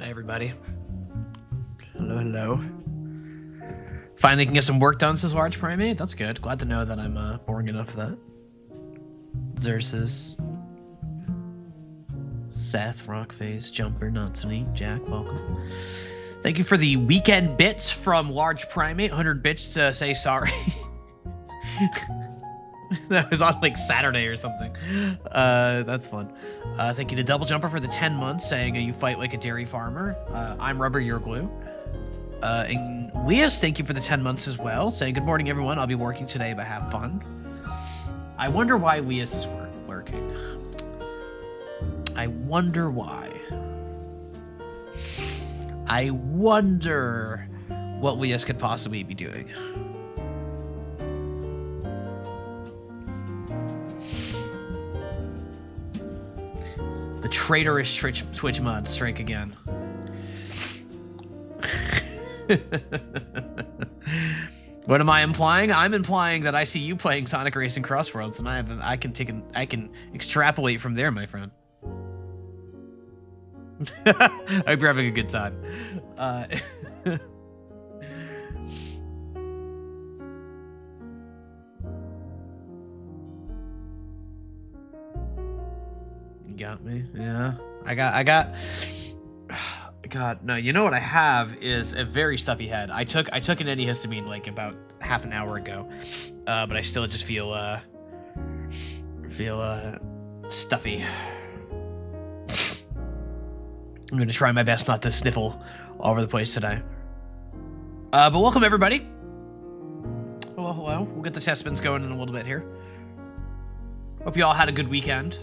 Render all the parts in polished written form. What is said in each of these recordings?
Hi, everybody. Hello, hello. Finally can get some work done, says Large Primate. That's good. Glad to know that I'm boring enough for that. Xerxes. Seth, Rockface, Jumper, Natsuni, Jack, welcome. Thank you for the weekend bits from Large Primate. 100 bits to say sorry. That was on like Saturday or something. That's fun. Thank you to Double Jumper for the 10 months, saying you fight like a dairy farmer. I'm Rubber, you're glue. And Leas, thank you for the 10 months as well, saying good morning, everyone. I'll be working today, but have fun. I wonder why Leas is working. I wonder why. I wonder what Leas could possibly be doing. The traitorous Twitch mod strike again. What am I implying? I'm implying that I see you playing Sonic Racing Crossworlds, and I can extrapolate from there, my friend. I hope you're having a good time. You got me, yeah. I got. God, no. You know what I have is a very stuffy head. I took an antihistamine like about half an hour ago, but I still just feel stuffy. I'm gonna try my best not to sniffle all over the place today. But welcome everybody. Hello, hello. We'll get the test spins going in a little bit here. Hope you all had a good weekend.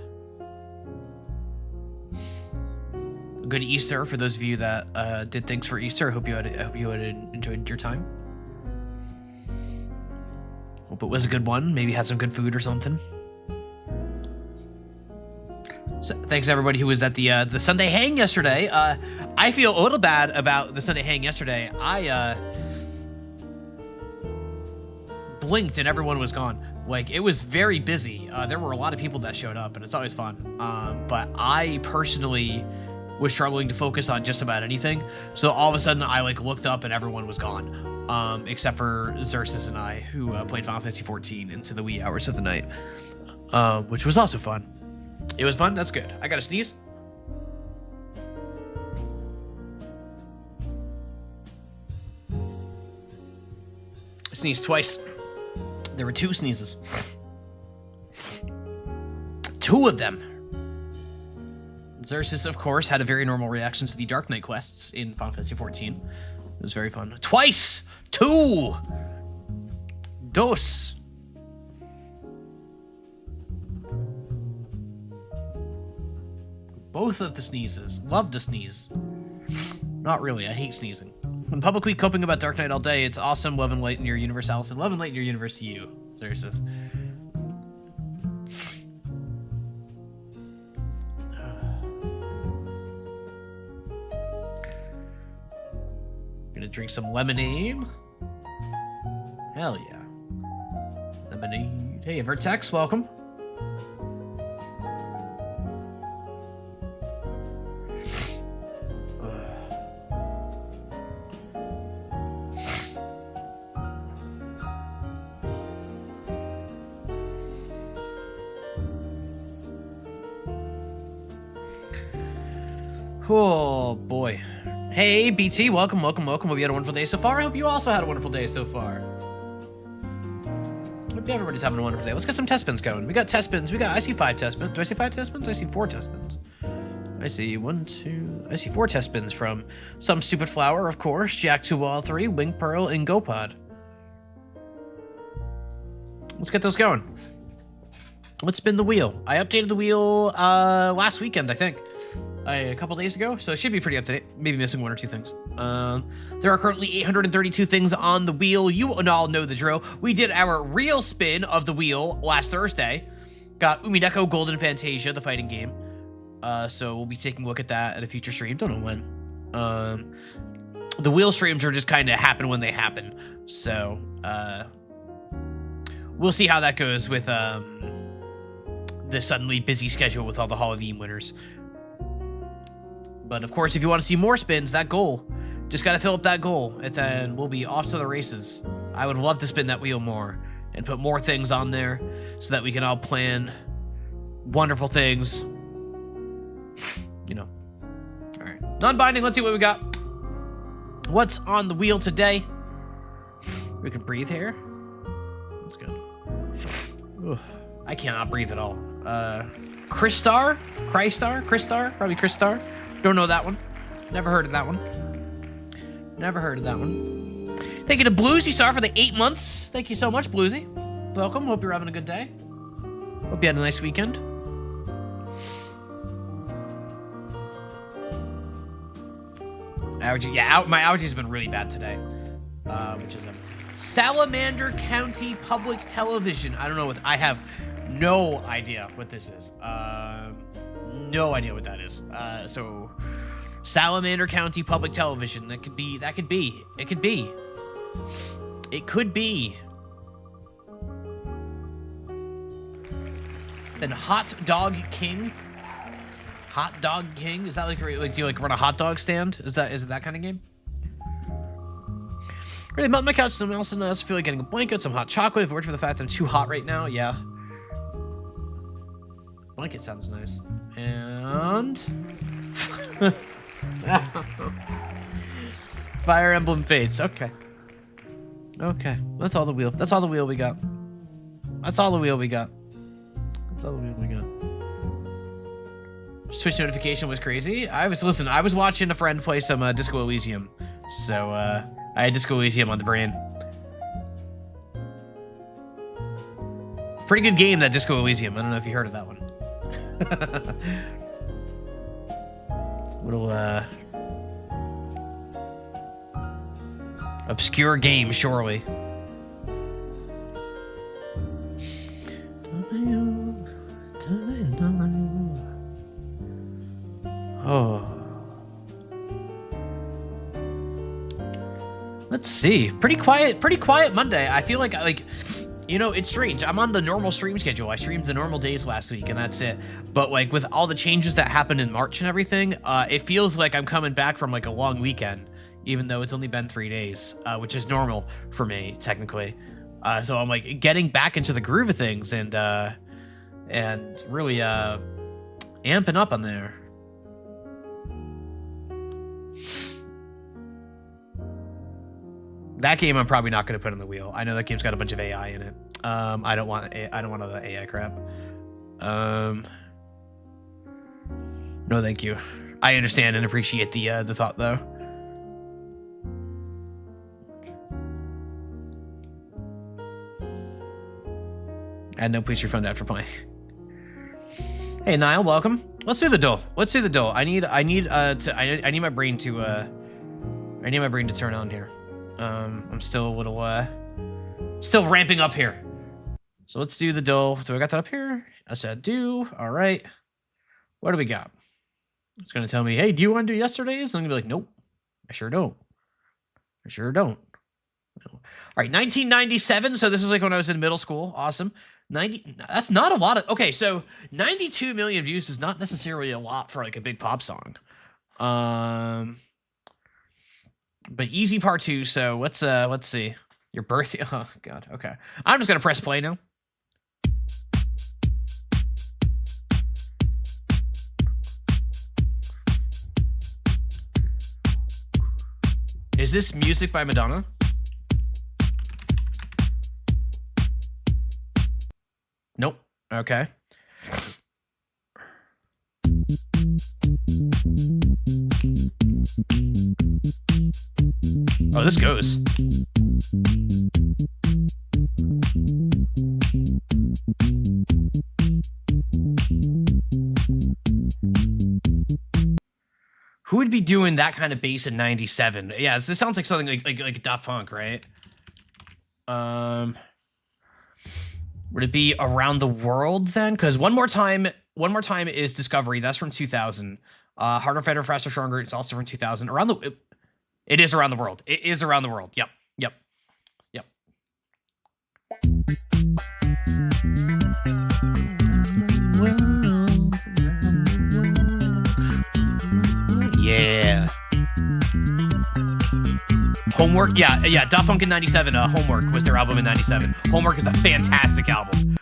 A good Easter for those of you that did things for Easter. I hope you had enjoyed your time. Hope it was a good one. Maybe had some good food or something. So, thanks everybody who was at the Sunday hang yesterday. I feel a little bad about the Sunday hang yesterday. I blinked and everyone was gone. Like, it was very busy. There were a lot of people that showed up, and it's always fun. But I personally was struggling to focus on just about anything. So all of a sudden, I like looked up and everyone was gone, except for Xerxes and I, who played Final Fantasy XIV into the wee hours of the night, which was also fun. It was fun. That's good. I got to sneeze. I sneezed twice. There were 2 sneezes. 2 of them. Xerxes, of course, had a very normal reaction to the Dark Knight quests in Final Fantasy XIV. It was very fun. Twice! 2! Dos! Both of the sneezes. Love to sneeze. Not really. I hate sneezing. When publicly coping about Dark Knight all day, it's awesome. Love and light in your universe, Allison. Love and light in your universe to you, Xerxes. Gonna drink some lemonade. Hell yeah. Lemonade. Hey, Vertex, welcome. Oh boy. Hey BT, welcome. Hope you had a wonderful day so far. I hope you also had a wonderful day so far. Hope everybody's having a wonderful day. Let's get some test spins going. We got test spins. I see 5 test spins. Do I see 5 test spins? I see 4 test spins. I see 1, 2. I see 4 test spins from Some Stupid Flower, of course, Jack 2 Wall 3, Wing Pearl, and GoPod. Let's get those going. Let's spin the wheel. I updated the wheel last weekend, I think. A couple days ago, so it should be pretty up to date. Maybe missing 1 or 2 things. There are currently 832 things on the wheel. You all know the drill. We did our real spin of the wheel last Thursday. Got Umideko Golden Fantasia, the fighting game. So we'll be taking a look at that at a future stream. Don't know when. The wheel streams are just kind of happen when they happen. So we'll see how that goes with the suddenly busy schedule with all the Hall of Fame winners. But of course, if you want to see more spins, that goal, just got to fill up that goal, and then we'll be off to the races. I would love to spin that wheel more and put more things on there so that we can all plan wonderful things. You know. All right. Non-binding, let's see what we got. What's on the wheel today? We can breathe here. That's good. Ugh, I cannot breathe at all. Crystar? Probably Crystar. Don't know that one. Never heard of that one. Never heard of that one. Thank you to Bluesy Star for the 8 months. Thank you so much, Bluesy. Welcome. Hope you're having a good day. Hope you had a nice weekend. Allergy. Yeah, my allergies have been really bad today. Which is a Salamander County Public Television. I don't know what. I have no idea what this is. No idea what that is. So, Salamander County Public Television. It could be. Then Hot Dog King. Hot Dog King? Is that like do you like run a hot dog stand? Is it that kind of game? Ready to melt my couch, someone else in us. Feel like getting a blanket, some hot chocolate. If it weren't for the fact that I'm too hot right now, yeah. Blanket sounds nice. And Fire Emblem Fates. Okay. Okay. That's all the wheel. That's all the wheel we got. That's all the wheel we got. That's all the wheel we got. Switch notification was crazy. I was watching a friend play some Disco Elysium. So I had Disco Elysium on the brain. Pretty good game, that Disco Elysium. I don't know if you heard of that one. Little obscure game, surely. Oh. Let's see. Pretty quiet Monday. I feel like you know, it's strange. I'm on the normal stream schedule. I streamed the normal days last week, and that's it. But like with all the changes that happened in March and everything, it feels like I'm coming back from like a long weekend, even though it's only been 3 days, which is normal for me technically. So I'm like getting back into the groove of things and really amping up on there. That game I'm probably not going to put on the wheel. I know that game's got a bunch of AI in it. I don't want all that AI crap. No, thank you. I understand and appreciate the thought though. Add no please refund after playing. Hey Niall, welcome. Let's do the duel. I need my brain to turn on here. I'm still a little still ramping up here. So let's do the duel. Do I got that up here? I said do. All right. What do we got? It's gonna tell me, hey, do you want to do yesterday's? And I'm gonna be like, nope, I sure don't. All right, 1997. So this is like when I was in middle school. Awesome. 90. That's not a lot of. Okay, so 92 million views is not necessarily a lot for like a big pop song. But easy part 2. So let's see. Your birthday. Oh God. Okay. I'm just gonna press play now. Is this music by Madonna? Nope. Okay. Oh, this goes. Who would be doing that kind of bass in 97? Yeah, this sounds like something like Daft Punk, right? Would it be Around the World then? Because one more time is Discovery. That's from 2000. Harder, Faster, Faster, Stronger. It's also from 2000. It is Around the World. It is Around the World. Yep. Homework, yeah. Daft Punk in '97. Homework was their album in '97. Homework is a fantastic album.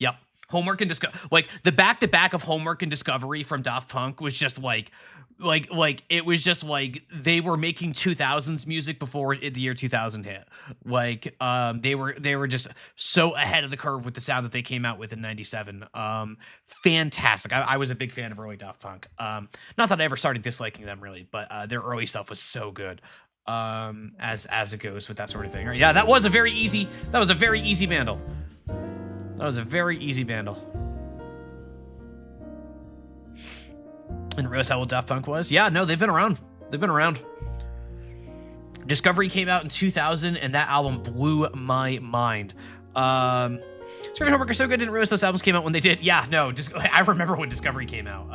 Yep. Homework and like the back-to-back of Homework and Discovery from Daft Punk was just like it was just like they were making 2000s music before the year 2000 hit. Like they were just so ahead of the curve with the sound that they came out with in '97. Fantastic. I was a big fan of early Daft Punk. Not that I ever started disliking them really, but their early stuff was so good. As it goes with that sort of thing. Yeah, that was a very easy bandle. That was a very easy bandle. And realize how old Daft Punk was? Yeah, no, they've been around. Discovery came out in 2000, and that album blew my mind. Discovery and Homework are so good, didn't realize those albums came out when they did. Yeah, no, I remember when Discovery came out.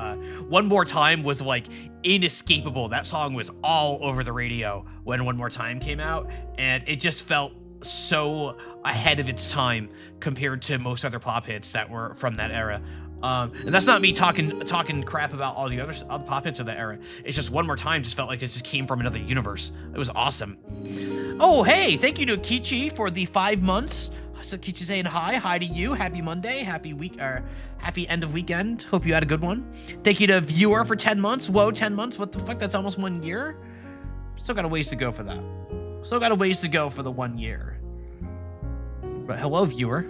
One More Time was like inescapable. That song was all over the radio when One More Time came out, and it just felt so ahead of its time compared to most other pop hits that were from that era. And that's not me talking crap about all the other pop hits of that era. It's just One More Time just felt like it just came from another universe. It was awesome. Oh, hey, thank you to Kichi for the 5 months. So Kichi saying hi to you. Happy Monday, happy end of weekend. Hope you had a good one. Thank you to Viewer for 10 months. Whoa, 10 months? What the fuck? That's almost 1 year. Still got a ways to go for that. Still got a ways to go for the 1 year. But hello, Viewer.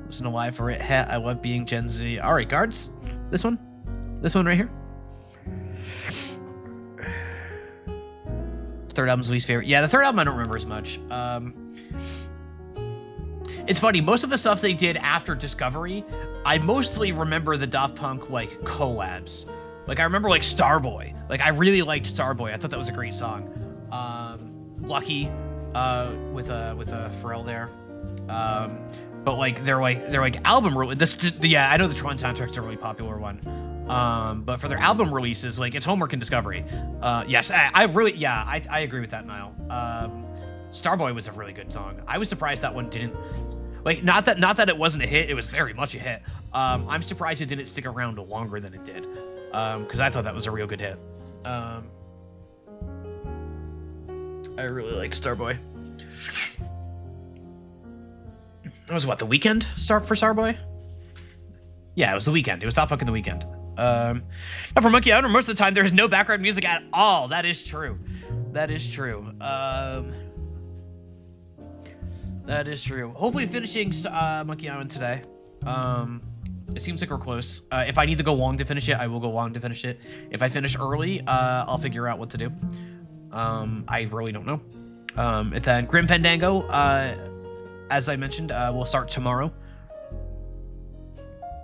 Listen to Live for It. I love being Gen Z. All right, guards. This one right here. Third album's least favorite. Yeah, the third album I don't remember as much. It's funny, most of the stuff they did after Discovery, I mostly remember the Daft Punk like collabs. Like I remember like Starboy. Like I really liked Starboy. I thought that was a great song. Lucky with a Pharrell there. But like they're like album I know the Tron soundtrack's a really popular one. But for their album releases, like it's Homework and Discovery. Yes, I agree with that, Niall. Starboy was a really good song. I was surprised that one didn't, like, not that it wasn't a hit, it was very much a hit. I'm surprised it didn't stick around longer than it did. Because I thought that was a real good hit. I really liked Starboy. It was what, The Weeknd start for Starboy? Yeah, it was The Weeknd. It was Daft Punk in The Weeknd. Not for Monkey Island, most of the time there's no background music at all. That is true. That is true. Hopefully finishing Monkey Island today. It seems like we're close. If I need to go long to finish it, I will go long to finish it. If I finish early, I'll figure out what to do. I really don't know. And then Grim Fandango, as I mentioned, will start tomorrow.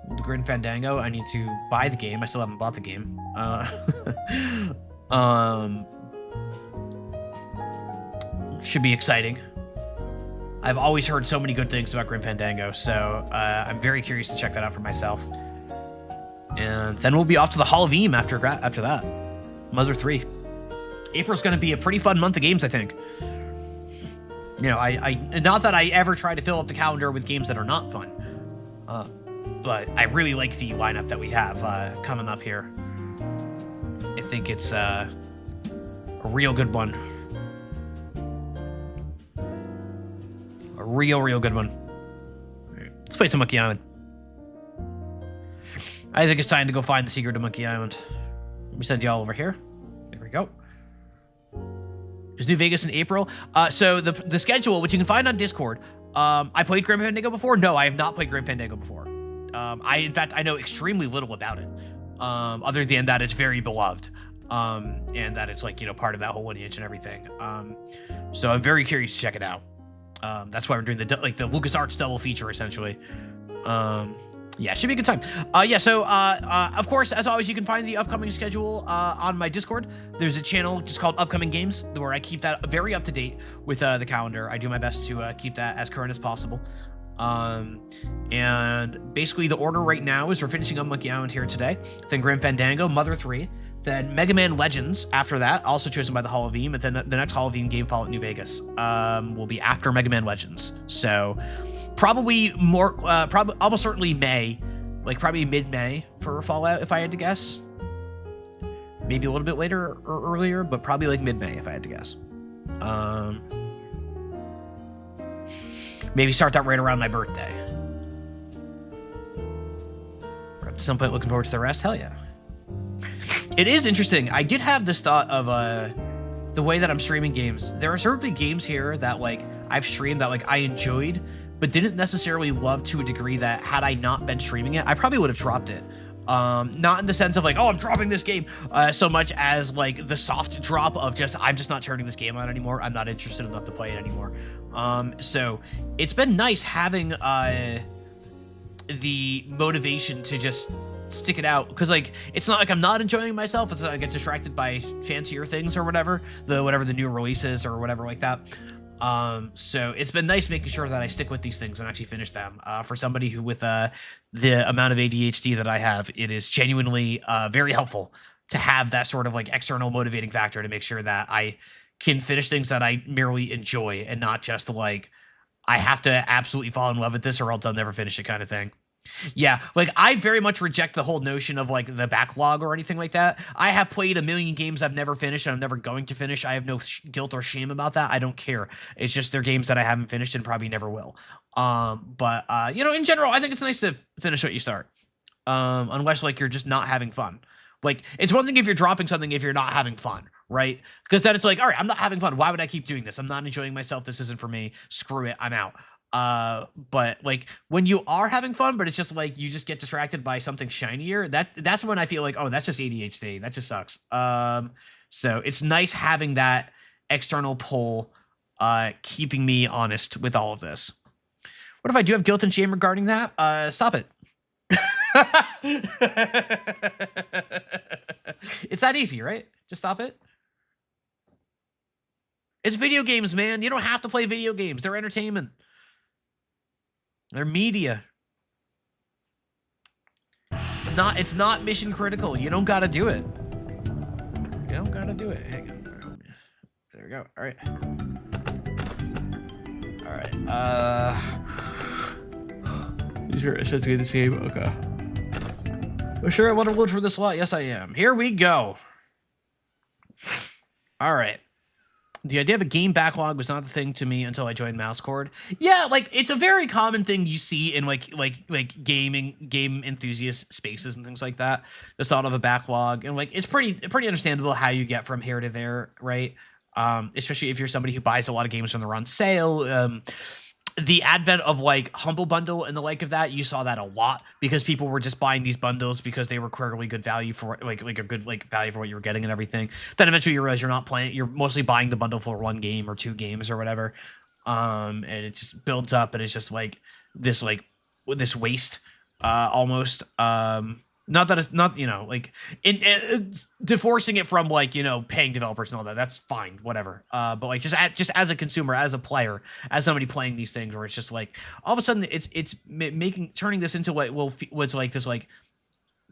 The Grim Fandango, I need to buy the game. I still haven't bought the game. Should be exciting. I've always heard so many good things about Grim Fandango, so I'm very curious to check that out for myself. And then we'll be off to the Halloween after that. Mother 3. April's going to be a pretty fun month of games, I think. You know, I not that I ever try to fill up the calendar with games that are not fun, but I really like the lineup that we have coming up here. I think it's a real good one. A real good one. Let's play some Monkey Island. I think it's time to go find the secret of Monkey Island. Let me send y'all over here. There we go. There's New Vegas in April. So the schedule, which you can find on Discord. I played Grim Fandango before. No, I have not played Grim Fandango before. In fact, I know extremely little about it. Other than that, it's very beloved. And that it's like, you know, part of that whole lineage and everything. So I'm very curious to check it out. That's why we're doing the LucasArts double feature, essentially. Yeah, it should be a good time. So, of course, as always, you can find the upcoming schedule on my Discord. There's a channel just called Upcoming Games, where I keep that very up to date with the calendar. I do my best to keep that as current as possible. And basically, the order right now is we're finishing up Monkey Island here today, then Grim Fandango, Mother 3, then Mega Man Legends after that, also chosen by the Hall of Fame, and then the next Hall of Fame game, Fallout New Vegas, will be after Mega Man Legends. So probably almost certainly May, like probably mid-May for Fallout, if I had to guess. maybe a little bit later or earlier, but probably like mid-May if I had to guess. Maybe start that right around my birthday. At some point, looking forward to the rest. Hell yeah. It is interesting. I did have this thought of the way that I'm streaming games. There are certainly games here that like I've streamed that like I enjoyed, but didn't necessarily love to a degree that had I not been streaming it, I probably would have dropped it. Not in the sense of like, oh, I'm dropping this game, so much as like the soft drop of just, I'm just not turning this game on anymore. I'm not interested enough to play it anymore. So it's been nice having the motivation to just stick it out, because like it's not like I'm not enjoying myself. It's like I get distracted by fancier things or whatever the new releases or whatever like that. So it's been nice making sure that I stick with these things and actually finish them. For somebody who with the amount of ADHD that I have, it is genuinely very helpful to have that sort of like external motivating factor to make sure that I can finish things that I merely enjoy and not just like I have to absolutely fall in love with this or else I'll never finish it kind of thing. Yeah, like I very much reject the whole notion of like the backlog or anything like that. I have played a million games I've never finished and I'm never going to finish. I have no guilt or shame about that. I don't care. It's just they're games that I haven't finished and probably never will. But you know, in general, I think it's nice to finish what you start. Unless like you're just not having fun. Like it's one thing if you're dropping something if you're not having fun, right? Because then it's like, all right, I'm not having fun. Why would I keep doing this? I'm not enjoying myself. This isn't for me. Screw it. I'm out. But like when you are having fun, but it's just like you just get distracted by something shinier, that's when I feel like, oh, that's just ADHD. That just sucks. So it's nice having that external pull, keeping me honest with all of this. What if I do have guilt and shame regarding that? Stop it. It's that easy, right? Just stop it. It's video games, man. You don't have to play video games. They're entertainment. They're media. It's not mission critical. You don't gotta do it. You don't gotta do it. Hang on. There we go. All right. All right. You sure it's the same? Okay. Well, sure, I want to load for this lot. Yes, I am. Here we go. All right. The idea of a game backlog was not the thing to me until I joined Mousecord. Yeah, like it's a very common thing you see in like game enthusiast spaces and things like that. The thought of a backlog, and like it's pretty understandable how you get from here to there, right? Especially if you're somebody who buys a lot of games when they're on sale. The advent of like Humble Bundle and the like of that, you saw that a lot because people were just buying these bundles because they were clearly good value for like a good like value for what you were getting and everything. Then eventually you realize you're not playing, you're mostly buying the bundle for one game or two games or whatever. And it just builds up and it's just like this waste almost. Not that it's not, you know, like divorcing it from like, you know, paying developers and all that. That's fine, whatever. But like just as a consumer, as a player, as somebody playing these things, where it's just like all of a sudden it's turning this into what's like this like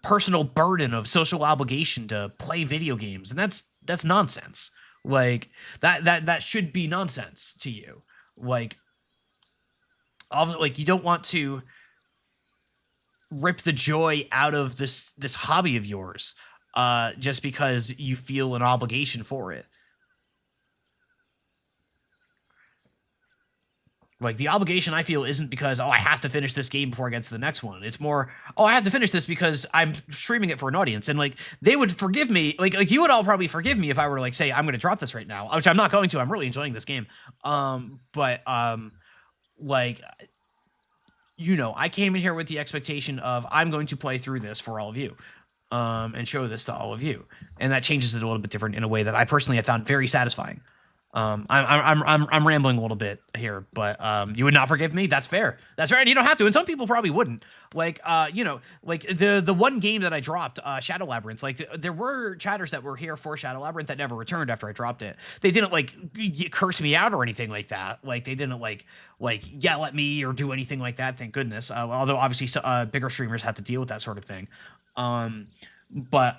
personal burden of social obligation to play video games, and that's nonsense. Like that should be nonsense to you. Like you don't want to rip the joy out of this hobby of yours just because you feel an obligation for it. Like the obligation I feel isn't because, oh, I have to finish this game before I get to the next one. It's more, oh, I have to finish this because I'm streaming it for an audience, and like they would forgive me, like you would all probably forgive me if I were to like say I'm going to drop this right now, which I'm not going to. I'm really enjoying this game. Like, you know, I came in here with the expectation of I'm going to play through this for all of you, and show this to all of you, and that changes it a little bit different in a way that I personally have found very satisfying. I'm rambling a little bit here, but you would not forgive me. That's fair. That's right. You don't have to, and some people probably wouldn't. Like, you know, like the one game that I dropped, Shadow Labyrinth. Like, there were chatters that were here for Shadow Labyrinth that never returned after I dropped it. They didn't like curse me out or anything like that. Like, they didn't like yell at me or do anything like that. Thank goodness. Although obviously, bigger streamers have to deal with that sort of thing. But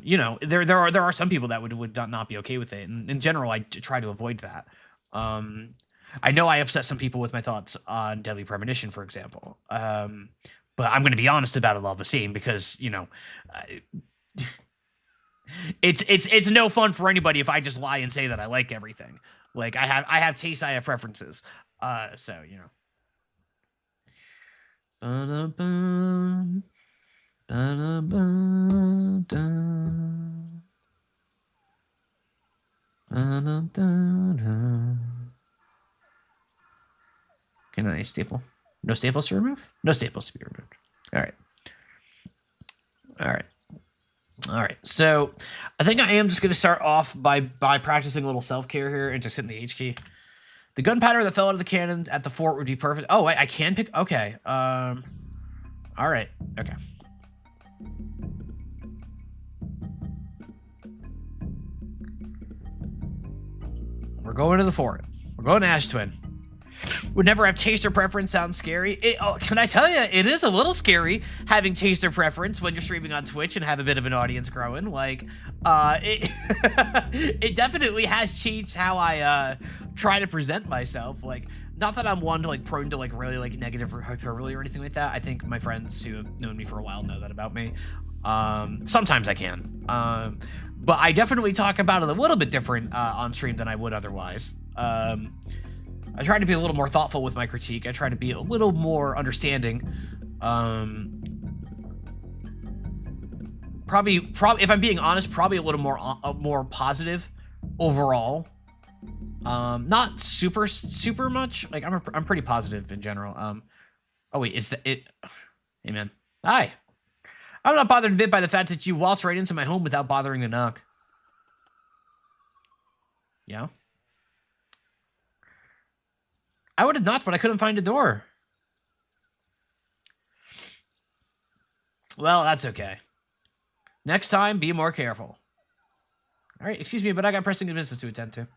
you know, there are some people that would not be okay with it, and in general I try to avoid that. I know I upset some people with my thoughts on Deadly Premonition, for example, but I'm going to be honest about it all the same, because you know, it's no fun for anybody if I just lie and say that I like everything. Like I have tastes, I have preferences. So you know. Ba-da-bum, ba-da-bum, dum. Ba-da-da-da. Can I staple? No staples to remove? No staples to be removed. All right. All right. All right. So I think I am just going to start off by practicing a little self-care here and just hitting the H key. The gunpowder that fell out of the cannon at the fort would be perfect. Oh, wait, I can pick. Okay. All right. Okay. We're going to the fort. We're going to Ash Twin. Would never have taste or preference. Sounds scary. Can I tell you, it is a little scary having taste or preference when you're streaming on Twitch and have a bit of an audience growing. Like, it definitely has changed how I try to present myself. Like, not that I'm one to like prone to like really like negative hyperbole or anything like that. I think my friends who have known me for a while know that about me. Sometimes I can. But I definitely talk about it a little bit different on stream than I would otherwise. I try to be a little more thoughtful with my critique. I try to be a little more understanding. Probably, if I'm being honest, probably a little more positive overall. Not super much. Like I'm pretty positive in general. Oh wait, is that it? Hey man, hi. I'm not bothered a bit by the fact that you waltzed right into my home without bothering to knock. Yeah. I would have knocked, but I couldn't find a door. Well, that's okay. Next time, be more careful. All right, excuse me, but I got pressing business to attend to.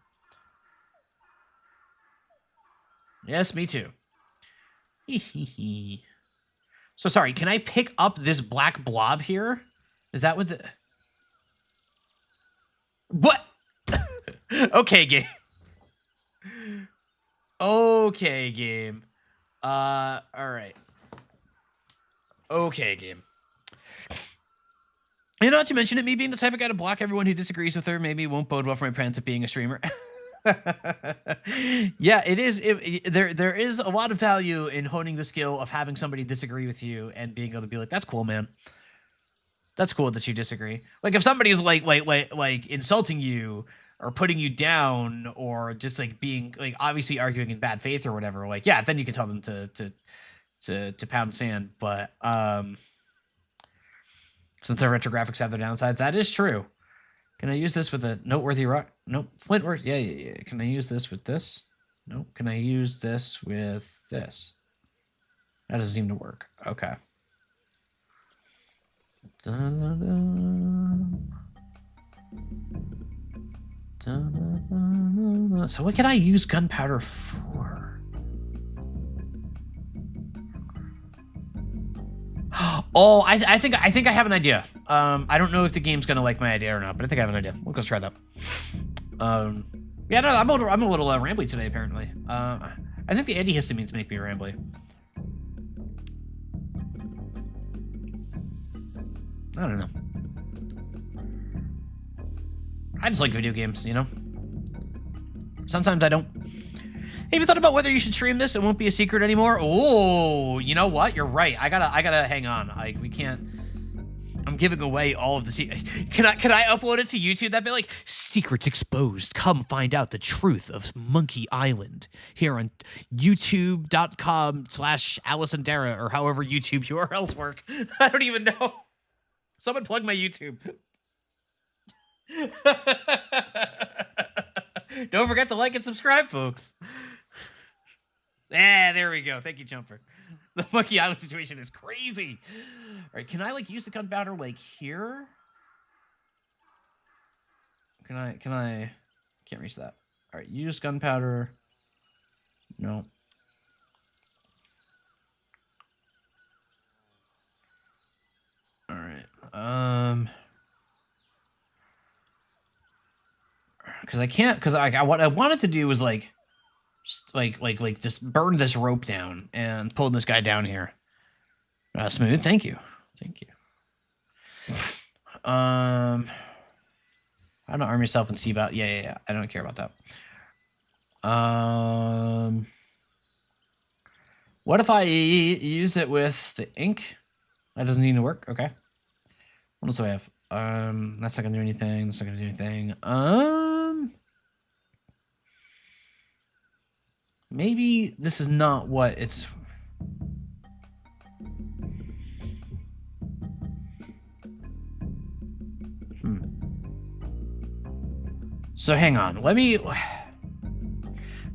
Yes, me too. So sorry, can I pick up this black blob here? Is that what the... What? Okay, game. Okay, game. All right. Okay, game. You know, not to mention it, me being the type of guy to block everyone who disagrees with her maybe won't bode well for my plans of being a streamer. Yeah, it is. There is a lot of value in honing the skill of having somebody disagree with you and being able to be like, "That's cool, man. That's cool that you disagree." Like if somebody's like insulting you or putting you down or just like being like obviously arguing in bad faith or whatever, like yeah, then you can tell them to pound sand. But since the retro graphics have their downsides, that is true. Can I use this with a noteworthy rock? Nope. Flint works. Yeah. Can I use this with this? Nope. Can I use this with this? That doesn't seem to work. Okay. So what can I use gunpowder for? Oh, I think I have an idea. I don't know if the game's gonna like my idea or not, but I think I have an idea. We'll go try that. Yeah, no, I'm a little rambly today apparently. I think the antihistamines make me rambly. I don't know. I just like video games, you know? Sometimes I don't. Have you thought about whether you should stream this? It won't be a secret anymore. Oh, you know what? You're right. I gotta hang on. Like we can't. I'm giving away all of the Can I upload it to YouTube? That'd be like secrets exposed. Come find out the truth of Monkey Island here on YouTube.com/AlisonDara or however YouTube URLs work. I don't even know. Someone plug my YouTube. Don't forget to like and subscribe, folks. There we go. Thank you, Jumper. The Monkey Island situation is crazy. All right, can I like use the gunpowder like here? Can I? Can't reach that. All right, use gunpowder. No. All right. Because I can't. Because what I wanted to do was like. Just just burn this rope down and pull this guy down here. Smooth, thank you. How to arm yourself and see about. Yeah. I don't care about that. What if I use it with the ink? That doesn't need to work. Okay. What else do I have? That's not gonna do anything. That's not gonna do anything. Maybe this is not what it's. So hang on. Let me.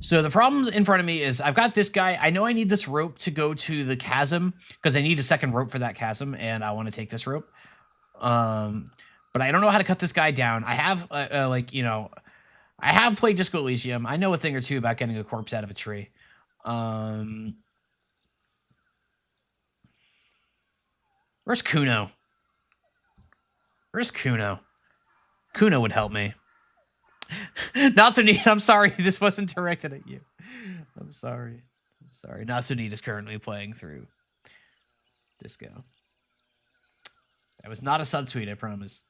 So the problem in front of me is I've got this guy. I know I need this rope to go to the chasm because I need a second rope for that chasm, and I want to take this rope. But I don't know how to cut this guy down. I have I have played Disco Elysium. I know a thing or two about getting a corpse out of a tree. Where's Kuno? Where's Kuno? Kuno would help me. Not so neat. I'm sorry. This wasn't directed at you. I'm sorry. Not so neat is currently playing through Disco. That was not a subtweet, I promise.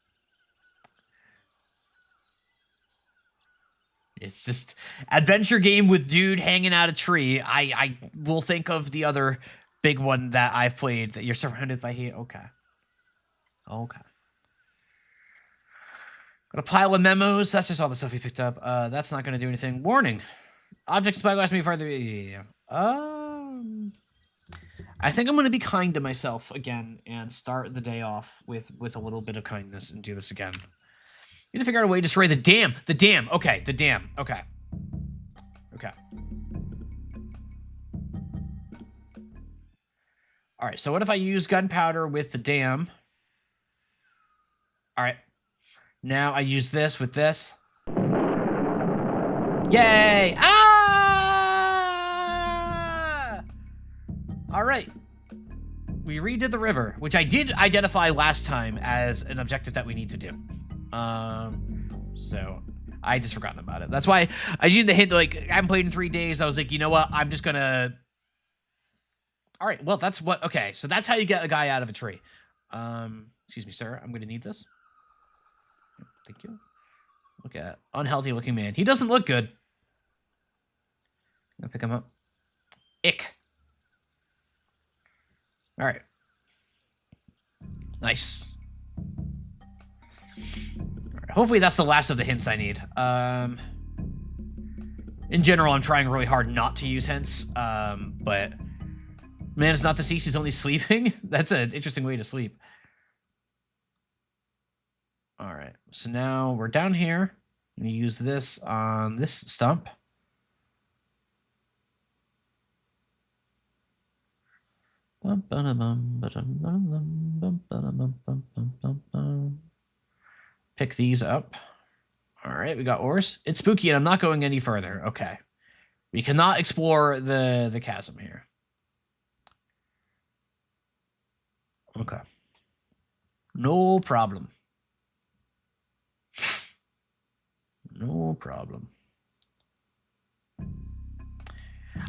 It's just adventure game with dude hanging out a tree. I will think of the other big one that I've played that you're surrounded by here. Okay. Got a pile of memos. That's just all the stuff we picked up. That's not going to do anything. Warning. Object spyglass me farther. Yeah. I think I'm going to be kind to myself again and start the day off with a little bit of kindness and do this again. Need to figure out a way to destroy the dam. The dam. Okay, the dam. Okay. All right, so what if I use gunpowder with the dam? All right. Now I use this with this. Yay! Ah! All right. We redid the river, which I did identify last time as an objective that we need to do. So I just forgotten about it. That's why I used the hint, like, I haven't played in 3 days. I was like, you know what? I'm just gonna... All right, well, that's what... Okay, so that's how you get a guy out of a tree. Excuse me, sir. I'm gonna need this. Thank you. Look at that unhealthy looking man. He doesn't look good. I'm gonna pick him up. Ick. All right. Nice. All right. Hopefully that's the last of the hints I need. In general, I'm trying really hard not to use hints. But man is not deceased. He's only sleeping. That's an interesting way to sleep. All right, so now we're down here. I'm gonna use this on this stump. Pick these up. All right, we got ores. It's spooky and I'm not going any further. Okay. We cannot explore the chasm here. Okay. No problem. No problem.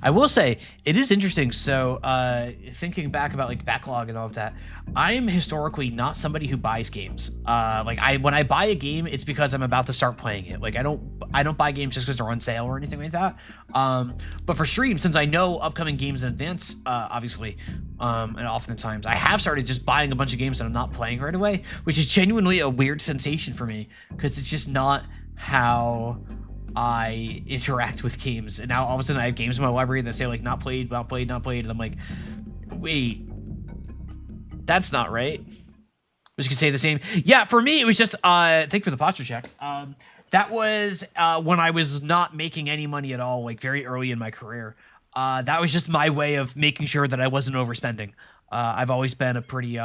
I will say it is interesting. So, thinking back about like backlog and all of that, I am historically not somebody who buys games. When I buy a game, it's because I'm about to start playing it. Like I don't buy games just because they're on sale or anything like that. But for stream, since I know upcoming games in advance, obviously, and oftentimes I have started just buying a bunch of games that I'm not playing right away, which is genuinely a weird sensation for me because it's just not how I interact with games. And now all of a sudden I have games in my library that say like not played, and I'm like, wait, that's not right. Which could say the same. Yeah, for me it was just thank you for the posture check. That was when I was not making any money at all, like very early in my career. That was just my way of making sure that I wasn't overspending. I've always been a pretty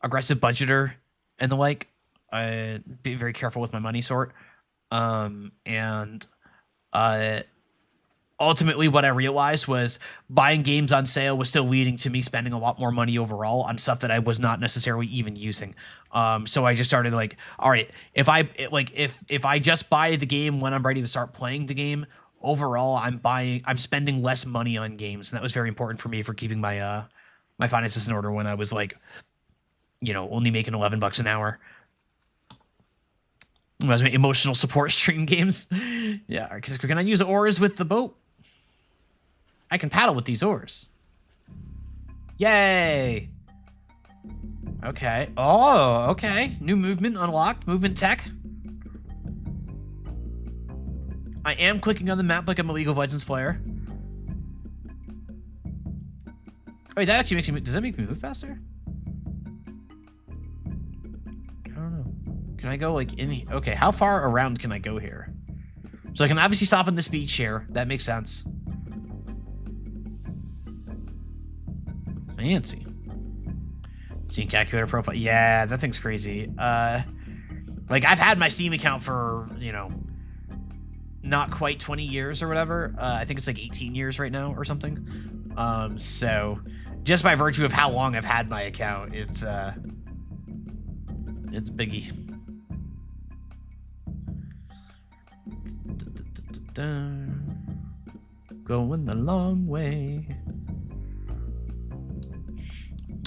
aggressive budgeter and the like. Be very careful with my money sort. Ultimately what I realized was buying games on sale was still leading to me spending a lot more money overall on stuff that I was not necessarily even using. So I just started like, all right, if I just buy the game when I'm ready to start playing the game, overall I'm spending less money on games. And that was very important for me for keeping my, my finances in order when I was like, only making $11 an hour. Was my emotional support stream games. Yeah, because can I use oars with the boat? I can paddle with these oars. Yay! Okay. Oh, okay. New movement unlocked. Movement tech. I am clicking on the map like I'm a League of Legends player. Wait, that actually makes me... Does that make me move faster? I don't know. Can I go, like, in... Okay, how far around can I go here? So I can obviously stop on this beach here. That makes sense. Fancy. Steam calculator profile. Yeah, that thing's crazy. Like, I've had my Steam account for, you know, not quite 20 years or whatever. I think it's like 18 years right now or something. So just by virtue of how long I've had my account, it's biggie. Going the long way.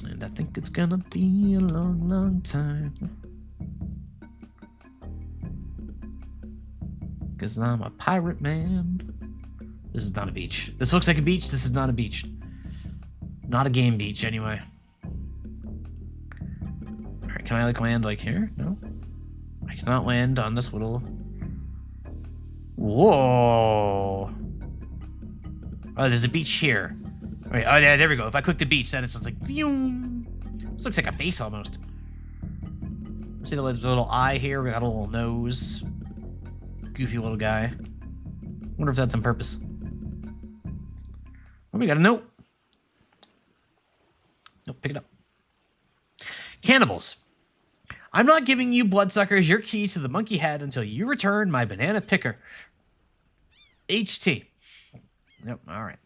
And I think it's gonna be a long, long time. 'Cause I'm a pirate man. This is not a beach. This looks like a beach. This is not a beach. Not a game beach, anyway. Alright, can I, like, land, like, here? No? I cannot land on this little... Whoa! Oh, there's a beach here. Wait, oh, there we go. If I click the beach, then it's just like... Phew. This looks like a face, almost. See the little eye here? We got a little nose. Goofy little guy. Wonder if that's on purpose. Oh, we got a note. Nope, pick it up. Cannibals. I'm not giving you bloodsuckers your key to the monkey head until you return my banana picker. HT. Yep, alright.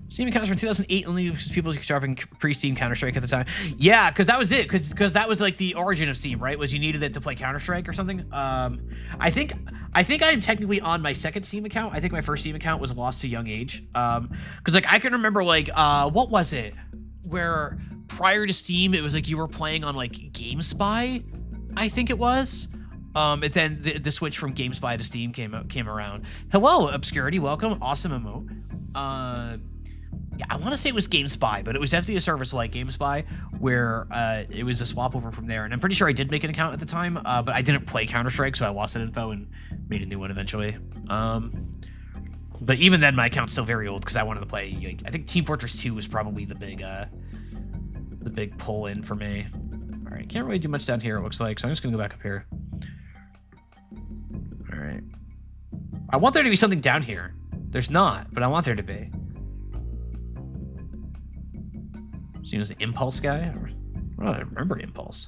Steam accounts from 2008 only because people were sharpening pre-Steam Counter-Strike at the time. Yeah, because that was it. Because that was like the origin of Steam, right? Was you needed it to play Counter-Strike or something. I think I am technically on my second Steam account. I think my first Steam account was lost to young age. Because like I can remember like what was it? Where prior to Steam it was like you were playing on like GameSpy, I think it was. And then the switch from GameSpy to Steam came around. Hello, Obscurity, welcome. Awesome emote. Yeah, I want to say it was GameSpy, but it was definitely a service like GameSpy where it was a swap over from there. And I'm pretty sure I did make an account at the time, but I didn't play Counter-Strike, so I lost that info and made a new one eventually. But even then, my account's still very old because I wanted to play. Like, I think Team Fortress 2 was probably the big pull in for me. All right, can't really do much down here, it looks like, so I'm just gonna go back up here. All right. I want there to be something down here. There's not, but I want there to be. So he was the Impulse guy? I don't remember Impulse.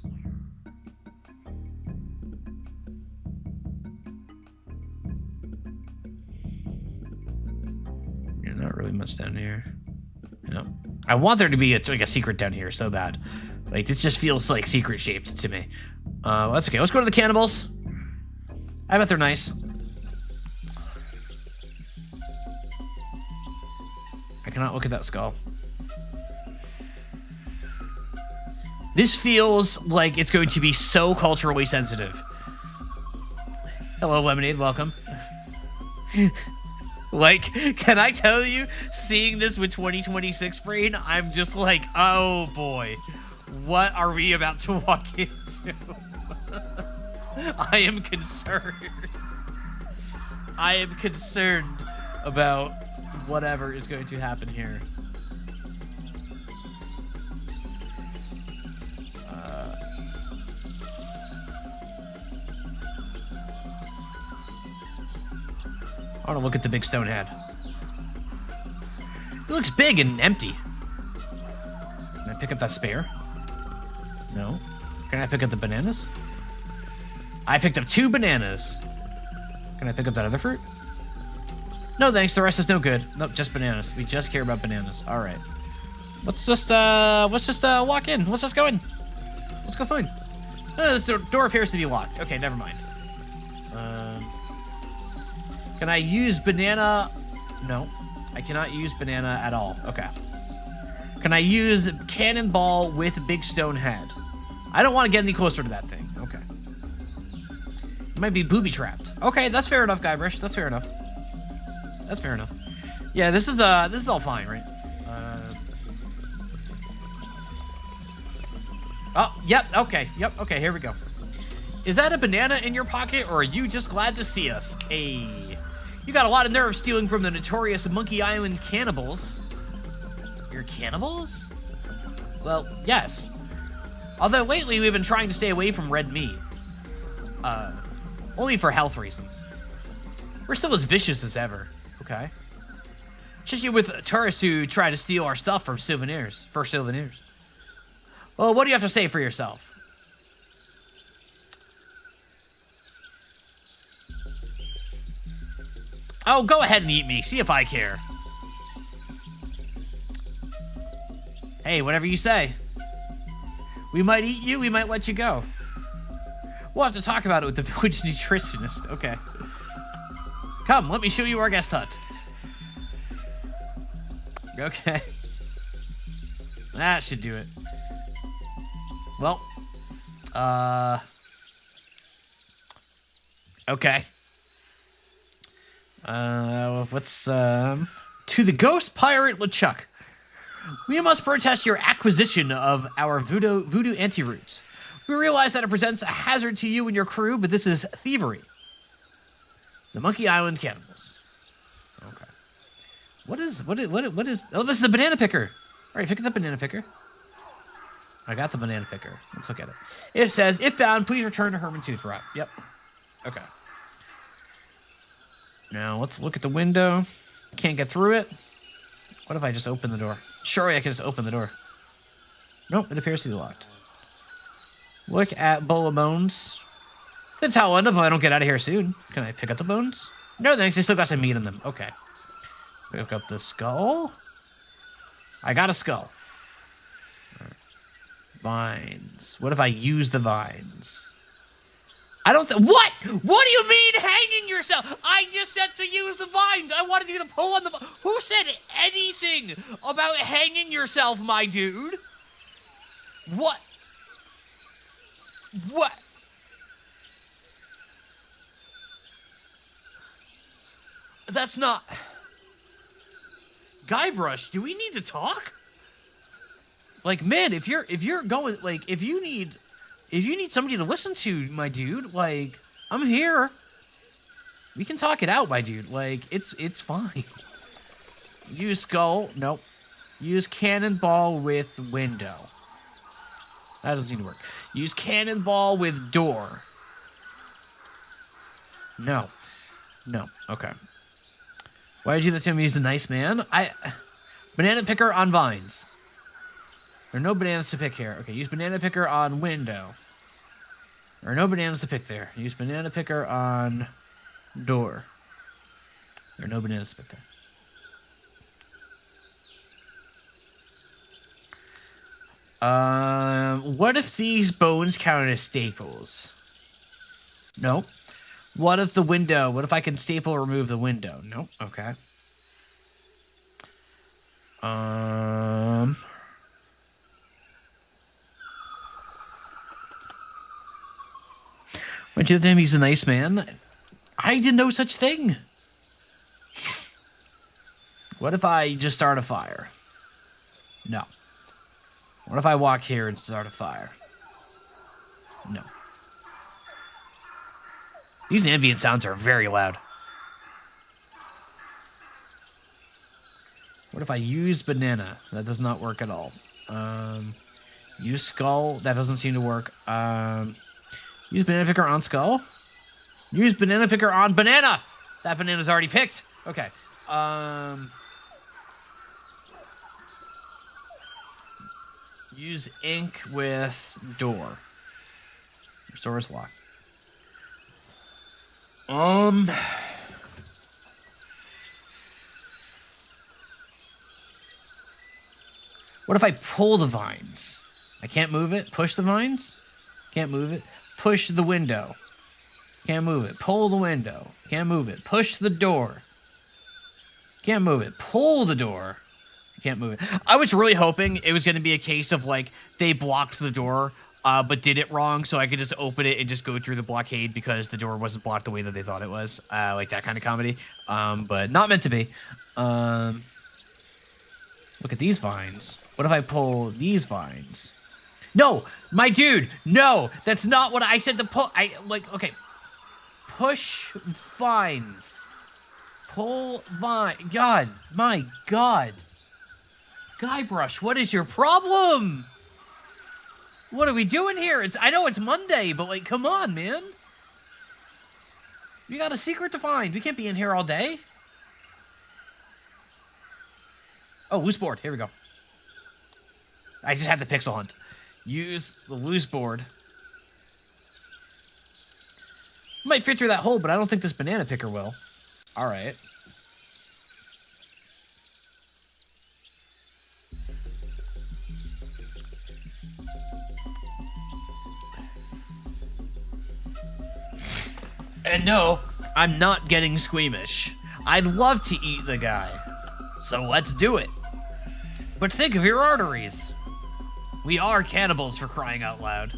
Yeah, not really much down here. No. I want there to be like a secret down here so bad. Like, this just feels like secret shaped to me. That's okay. Let's go to the cannibals. I bet they're nice. I cannot look at that skull. This feels like it's going to be so culturally sensitive. Hello, Lemonade. Welcome. Like, can I tell you, seeing this with 2026 brain, I'm just like, oh boy, what are we about to walk into? I am concerned. I am concerned about whatever is going to happen here. I want to look at the big stone head. It looks big and empty. Can I pick up that spear? No. Can I pick up the bananas? I picked up 2 bananas. Can I pick up that other fruit? No thanks, the rest is no good. Nope, just bananas. We just care about bananas. All right. Let's just walk in. Let's just go in. Let's go find. This door appears to be locked. Okay, never mind. Can I use banana? No, I cannot use banana at all. Okay. Can I use cannonball with big stone head? I don't want to get any closer to that thing. Okay. It might be booby-trapped. Okay, that's fair enough, Guybrush. That's fair enough. That's fair enough. Yeah, this is all fine, right? Oh, yep, okay, here we go. Is that a banana in your pocket, or are you just glad to see us? Hey, you got a lot of nerve stealing from the notorious Monkey Island cannibals. You're cannibals? Well, yes. Although lately we've been trying to stay away from red meat. Only for health reasons. We're still as vicious as ever, okay? Especially with tourists who try to steal our stuff for souvenirs. Well, what do you have to say for yourself? Oh, go ahead and eat me. See if I care. Hey, whatever you say. We might eat you, we might let you go. We'll have to talk about it with the village nutritionist. Okay. Come, let me show you our guest hut. Okay. That should do it. Well. Okay. What's, To the ghost pirate LeChuck. We must protest your acquisition of our voodoo anti-roots. We realize that it presents a hazard to you and your crew, but this is thievery. The Monkey Island cannibals. Okay. What is? Oh, this is the banana picker. All right, pick up the banana picker. I got the banana picker. Let's look at it. It says, if found, please return to Herman Toothrot. Yep. Okay. Now, let's look at the window. Can't get through it. What if I just open the door? Surely I can just open the door. Nope, it appears to be locked. Look at bowl of bones. That's how I'll end up if I don't get out of here soon. Can I pick up the bones? No thanks, I still got some meat in them. Okay. Pick up the skull. I got a skull. Right. Vines. What if I use the vines? I don't what? What do you mean hanging yourself? I just said to use the vines. I wanted you to pull on the Who said anything about hanging yourself, my dude? What? What? That's not... Guybrush, do we need to talk? Like, man, if you're going, like, if you need somebody to listen to, my dude, like, I'm here. We can talk it out, my dude. Like, it's fine. Use skull. Nope. Use cannonball with window. That doesn't need to work. Use cannonball with door. No. No. Okay. Why did you let him use the nice man? Banana picker on vines. There are no bananas to pick here. Okay, use banana picker on window. There are no bananas to pick there. Use banana picker on door. There are no bananas to pick there. What if these bones count as staples? No. What if the window? What if I can staple or remove the window? Nope. Okay. Why'd you think he's a nice man? I did no such thing. What if I just start a fire? No. What if I walk here and start a fire? No. These ambient sounds are very loud. What if I use banana? That does not work at all. Use skull. That doesn't seem to work. Use banana picker on skull. Use banana picker on banana. That banana's already picked. Okay. Use ink with door. Your door is locked. What if I pull the vines? I can't move it. Push the vines? Can't move it. Push the window. Can't move it. Pull the window. Can't move it. Push the door. Can't move it. Pull the door. Can't move it. I was really hoping it was going to be a case of, like, they blocked the door but did it wrong, so I could just open it and just go through the blockade because the door wasn't blocked the way that they thought it was. Like that kind of comedy. But not meant to be. Look at these vines. What if I pull these vines? No, my dude, no, that's not what I said to pull. Okay. Push vines. Pull vine. God, my God. Guybrush, what is your problem? What are we doing here? I know it's Monday, but like, come on, man. You got a secret to find. We can't be in here all day. Oh, loose board. Here we go. I just had the pixel hunt. Use the loose board. Might fit through that hole, but I don't think this banana picker will. All right. And no, I'm not getting squeamish. I'd love to eat the guy. So let's do it. But think of your arteries. We are cannibals, for crying out loud.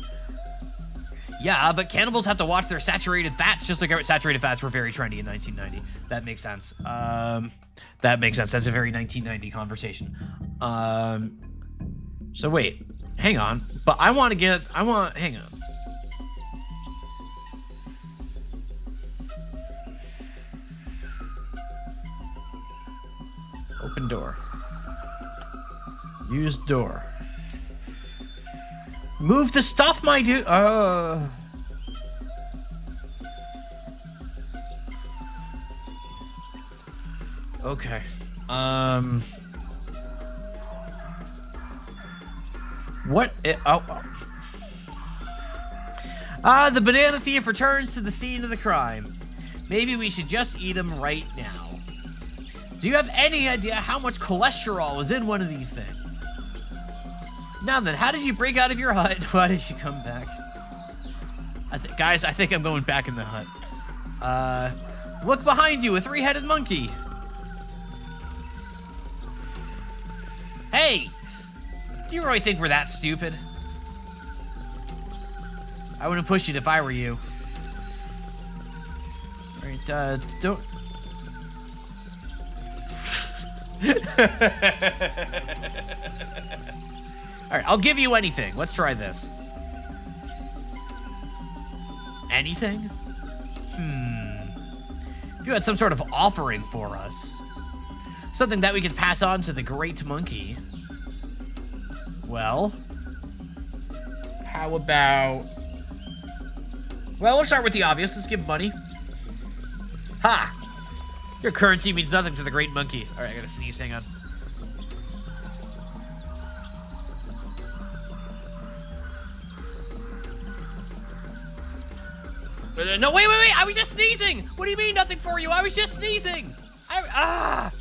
Yeah, but cannibals have to watch their saturated fats, just like saturated fats were very trendy in 1990. That makes sense. That makes sense. That's a very 1990 conversation. So wait, hang on. But hang on. Open door. Use door. Move the stuff, my dude. Okay. What? The banana thief returns to the scene of the crime. Maybe we should just eat him right now. Do you have any idea how much cholesterol is in one of these things? Now then, how did you break out of your hut? Why did you come back? Guys, I think I'm going back in the hut. Look behind you, a three-headed monkey. Hey! Do you really think we're that stupid? I wouldn't push it if I were you. Alright, don't... Alright, I'll give you anything. Let's try this. Anything? If you had some sort of offering for us. Something that we could pass on to the great monkey. Well, how about... Well, we'll start with the obvious. Let's give money. Ha! Your currency means nothing to the great monkey. Alright, I gotta sneeze. Hang on. No, wait! I was just sneezing! What do you mean nothing for you? I was just sneezing! Hang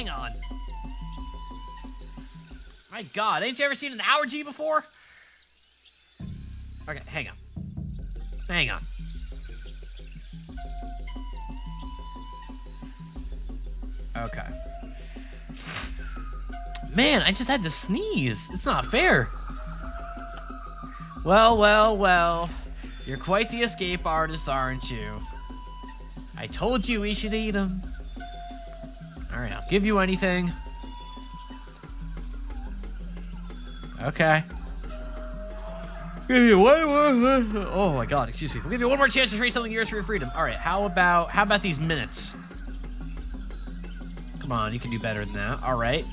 on. My God, ain't you ever seen an allergy before? Okay, hang on. Hang on. Okay. Man, I just had to sneeze. It's not fair. Well. You're quite the escape artist, aren't you? I told you we should eat him. Alright, I'll give you anything. Okay. Give you one more. Oh my God, excuse me. We'll give you one more chance to trade something yours for your freedom. Alright, how about these minutes? Come on, you can do better than that. Alright.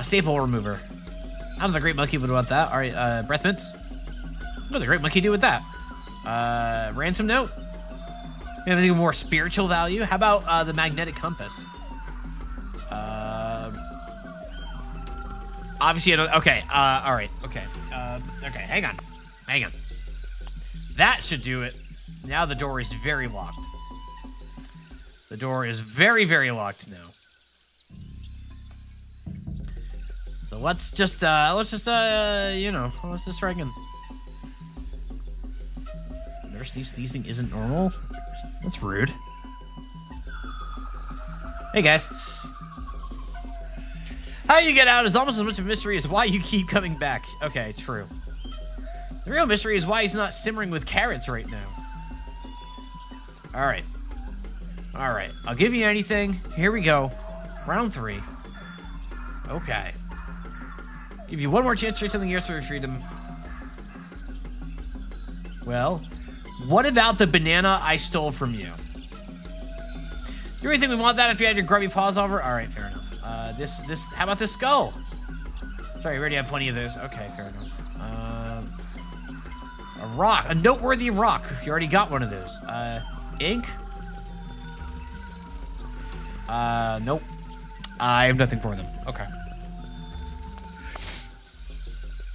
Staple remover. I don't know the great monkey would want that. Alright, breath mints. What does the great monkey do with that? Ransom note? Anything of more spiritual value? How about the magnetic compass? Obviously, okay. All right. Okay. Okay. Hang on. That should do it. Now the door is very locked. The door is very, very locked now. So let's just let's just try again. Nurse sneezing isn't normal? That's rude. Hey guys. How you get out is almost as much of a mystery as why you keep coming back. Okay, true. The real mystery is why he's not simmering with carrots right now. Alright. Alright. I'll give you anything. Here we go. Round 3. Okay. Give you one more chance to trade something yours for freedom. Well, what about the banana I stole from you? You really think we want that after you had your grubby paws over? Alright, fair enough. How about this skull? Sorry, we already have plenty of those. Okay, fair enough. A rock. A noteworthy rock. You already got one of those. Ink? Nope. I have nothing for them. Okay.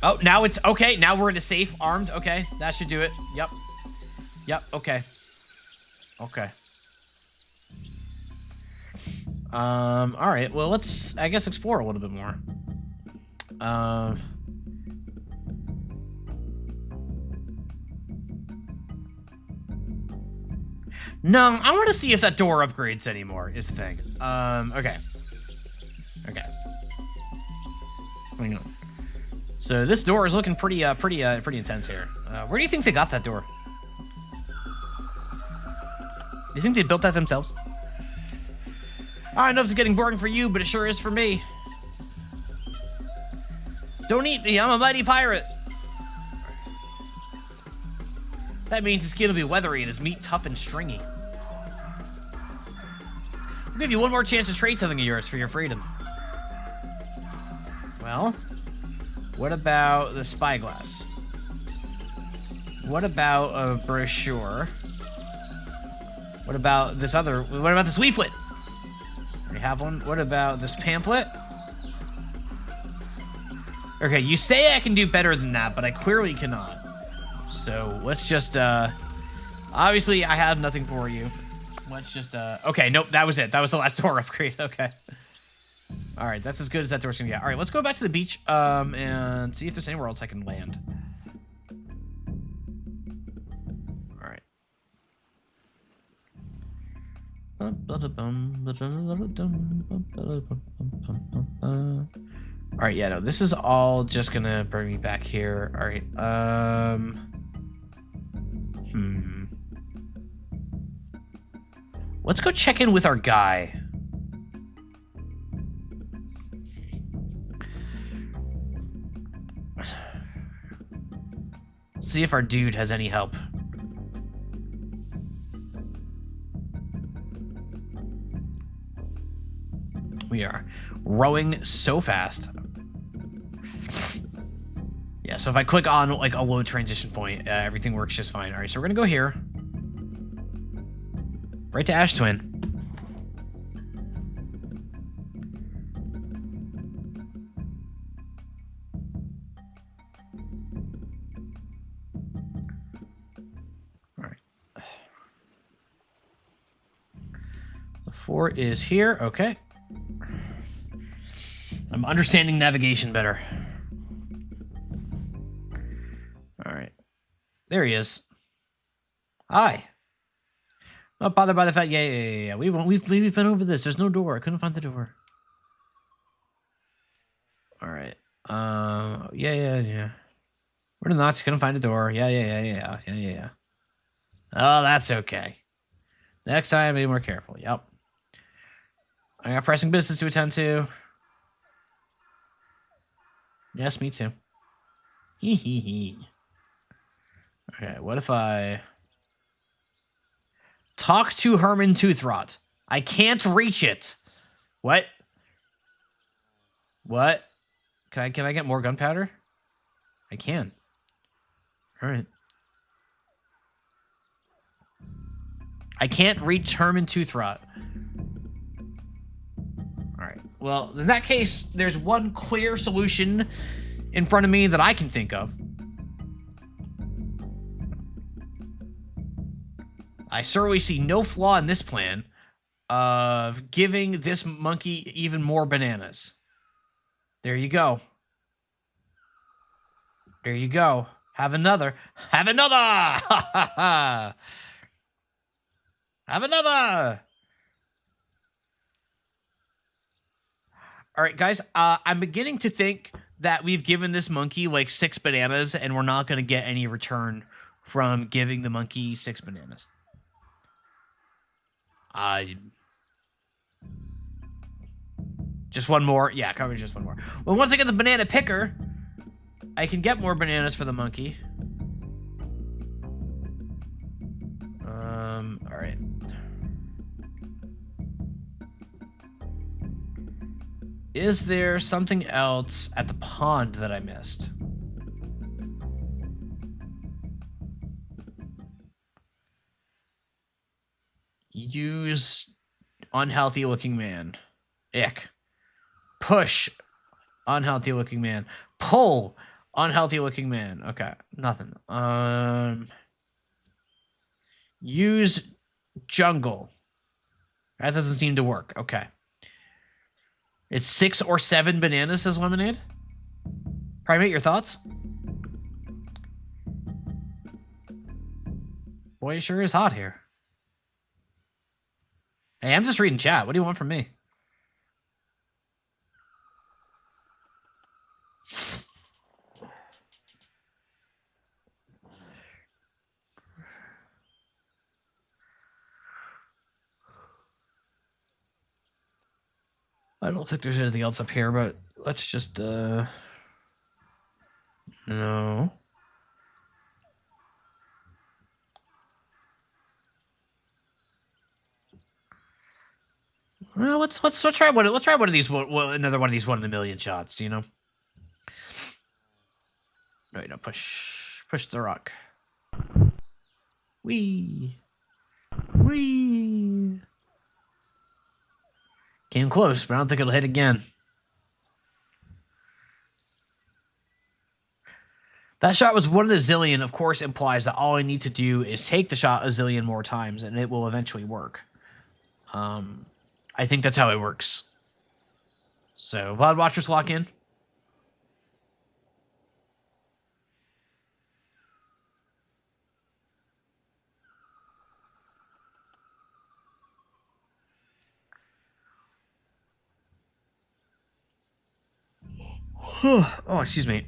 Oh, now it's... Okay, now we're in a safe, armed. Okay, that should do it. Yep. Yep, okay. Okay. Alright, well, let's, I guess, explore a little bit more. No, I want to see if that door upgrades anymore, is the thing. Okay. Okay. Hang on. So this door is looking pretty intense here. Where do you think they got that door? Do you think they built that themselves? I know it's getting boring for you, but it sure is for me. Don't eat me, I'm a mighty pirate. That means his skin will be weathery and his meat tough and stringy. I'll give you one more chance to trade something of yours for your freedom. Well, what about the spyglass? What about a brochure? What about this other... What about this leaflet? We have one. What about this pamphlet? Okay, you say I can do better than that, but I clearly cannot. So let's just, obviously I have nothing for you. Let's just, okay, nope, that was it. That was the last door upgrade, okay. All right, that's as good as that door's gonna get. All right, let's go back to the beach, and see if there's anywhere else I can land. All right. All right, yeah, no, this is all just gonna bring me back here. All right, let's go check in with our guy. See if our dude has any help. We are rowing so fast. Yeah, so if I click on like a low transition point, everything works just fine. All right, so we're gonna go here. Right to Ash Twin. All right. The 4 is here, okay. I'm understanding navigation better. All right. There he is. Hi. Not bothered by the fact. Yeah. We've been over this. There's no door. I couldn't find the door. All right. Yeah. Where are the knots? Couldn't find a door. Yeah. Oh, that's okay. Next time, be more careful. Yep. I got pressing business to attend to. Yes, me too. Hee. Okay, what if I talk to Herman Toothrot? I can't reach it. What? What? Can I get more gunpowder? I can. All right. I can't reach Herman Toothrot. All right. Well, in that case, there's one clear solution in front of me that I can think of. I certainly see no flaw in this plan of giving this monkey even more bananas. There you go. There you go. Have another. Have another! Ha ha ha! Have another! All right, guys. I'm beginning to think that we've given this monkey like 6 bananas and we're not going to get any return from giving the monkey 6 bananas. Just one more. Yeah, cover just one more. Well, once I get the banana picker, I can get more bananas for the monkey. All right. Is there something else at the pond that I missed? Use unhealthy looking man. Ick. Push unhealthy looking man. Pull unhealthy looking man. Okay, nothing. Use jungle. That doesn't seem to work. Okay. It's 6 or 7 bananas, says Lemonade. Primate, your thoughts? Boy, it sure is hot here. Hey, I'm just reading chat. What do you want from me? I don't think there's anything else up here, but let's just, no. Well, let's try one. Let's try one of these. Another one of these 1 in a million shots. Do you know? Right now, push the rock. Wee. Came close, but I don't think it'll hit again. That shot was 1 in a zillion, of course, implies that all I need to do is take the shot a zillion more times, and it will eventually work. I think that's how it works. So, VOD watchers lock in. Oh, excuse me.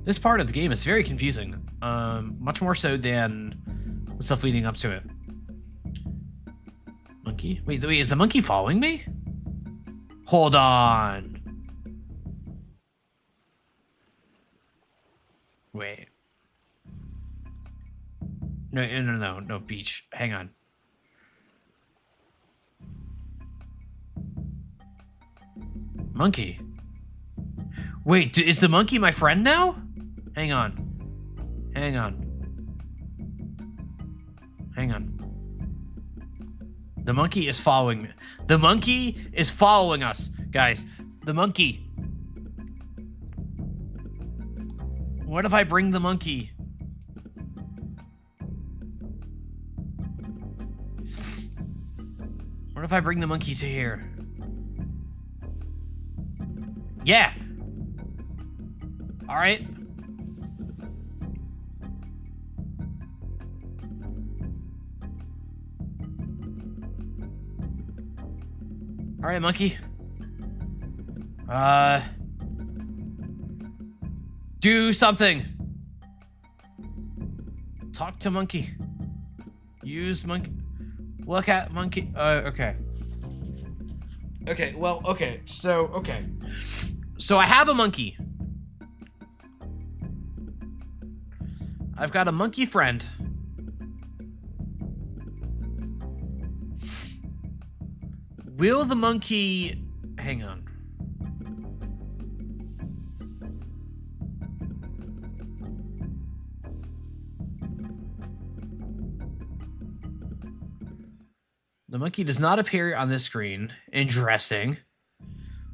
This part of the game is very confusing. Much more so than the stuff leading up to it. Monkey? Wait, is the monkey following me? Hold on. Wait. No, beach. Hang on. Monkey. Wait, is the monkey my friend now? Hang on. The monkey is following me. The monkey is following us, guys. The monkey. What if I bring the monkey? What if I bring the monkey to here? Yeah. All right. All right, monkey. Do something. Talk to monkey. Use monkey. Look at monkey. Okay. Okay, well, okay. So I have a monkey. I've got a monkey friend. Will the monkey... Hang on. The monkey does not appear on this screen. Interesting.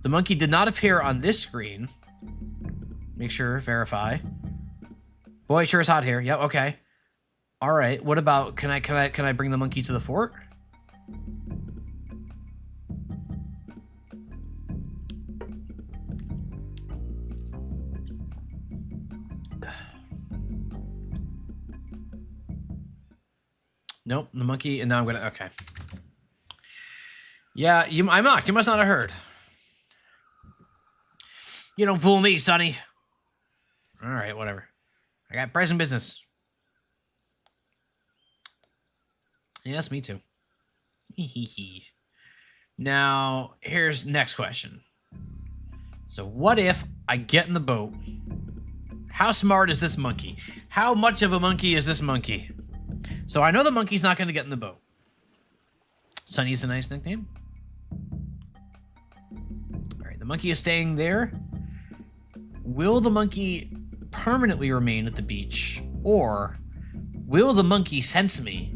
The monkey did not appear on this screen. Make sure, verify. Boy, it sure is hot here. Yep, okay. All right. What about, can I bring the monkey to the fort? Nope, the monkey, and now I'm gonna, okay. Yeah, I'm not. You must not have heard. You don't fool me, Sonny. All right, whatever. I got present business. Yes, me too. Now, here's next question. So what if I get in the boat? How smart is this monkey? How much of a monkey is this monkey? So I know the monkey's not going to get in the boat. Sunny's a nice nickname. All right, the monkey is staying there. Will the monkey permanently remain at the beach? Or will the monkey sense me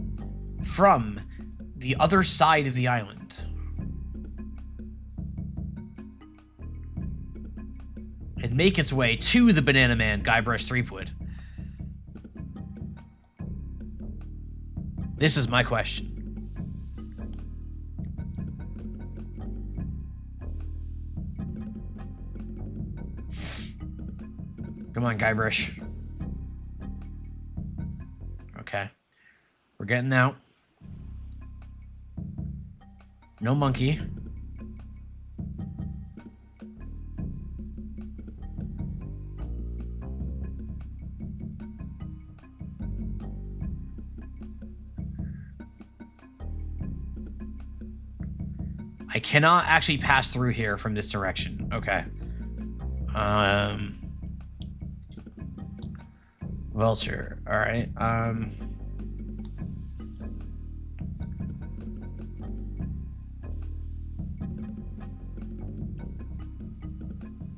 from the other side of the island? And make its way to the Banana Man, Guybrush Threepwood? This is my question. Come on, Guybrush. Okay. We're getting out. No monkey. I cannot actually pass through here from this direction. Okay. Vulture. All right.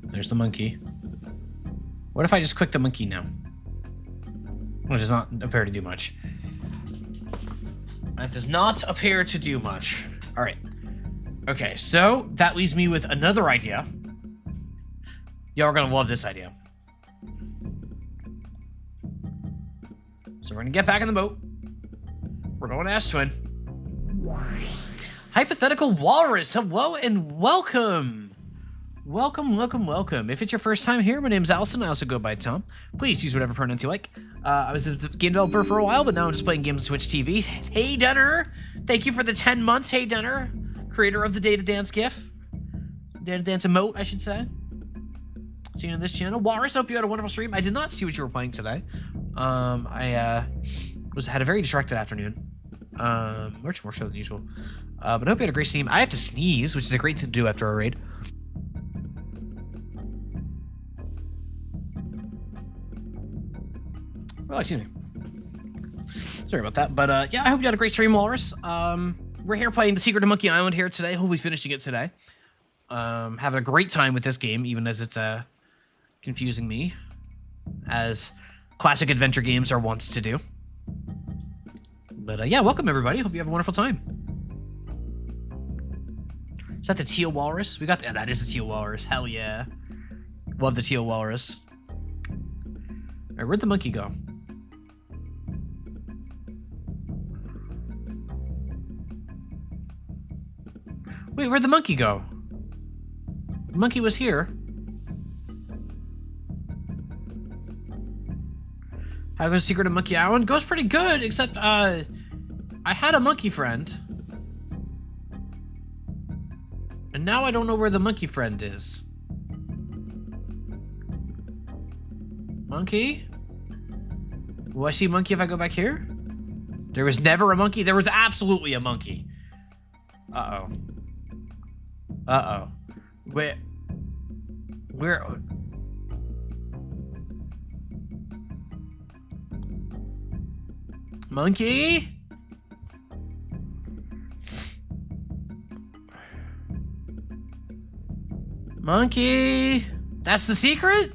There's the monkey. What if I just click the monkey now? Well, it does not appear to do much. That does not appear to do much. All right. Okay, so that leaves me with another idea. Y'all are gonna love this idea. So we're gonna get back in the boat. We're going to Ash Twin. Hypothetical Walrus, hello and welcome. Welcome, welcome, welcome. If it's your first time here, my name's Allison. I also go by Tom. Please use whatever pronouns you like. I was a game developer for a while, but now I'm just playing games on Twitch TV. Hey, Dunner. Thank you for the 10 months. Hey, Dunner. Creator of the Data Dance GIF. Data Dance emote, I should say. See you on this channel. Walrus, hope you had a wonderful stream. I did not see what you were playing today. I had a very distracted afternoon. Much more so than usual. But I hope you had a great stream. I have to sneeze, which is a great thing to do after a raid. Well, excuse me. Sorry about that. But yeah, I hope you had a great stream, Walrus. We're here playing The Secret of Monkey Island here today. Hopefully finishing it today. Having a great time with this game, even as it's confusing me, as classic adventure games are wont to do. But yeah, welcome everybody. Hope you have a wonderful time. Is that the teal walrus? We got that is the teal walrus. Hell yeah. Love the teal walrus. All right, where'd the monkey go? Wait, where'd the monkey go? The monkey was here. How goes Secret of Monkey Island? Goes pretty good, except I had a monkey friend. And now I don't know where the monkey friend is. Monkey? Will I see monkey if I go back here? There was never a monkey? There was absolutely a monkey. Uh-oh. Uh-oh. Where? Monkey? Monkey? That's the secret?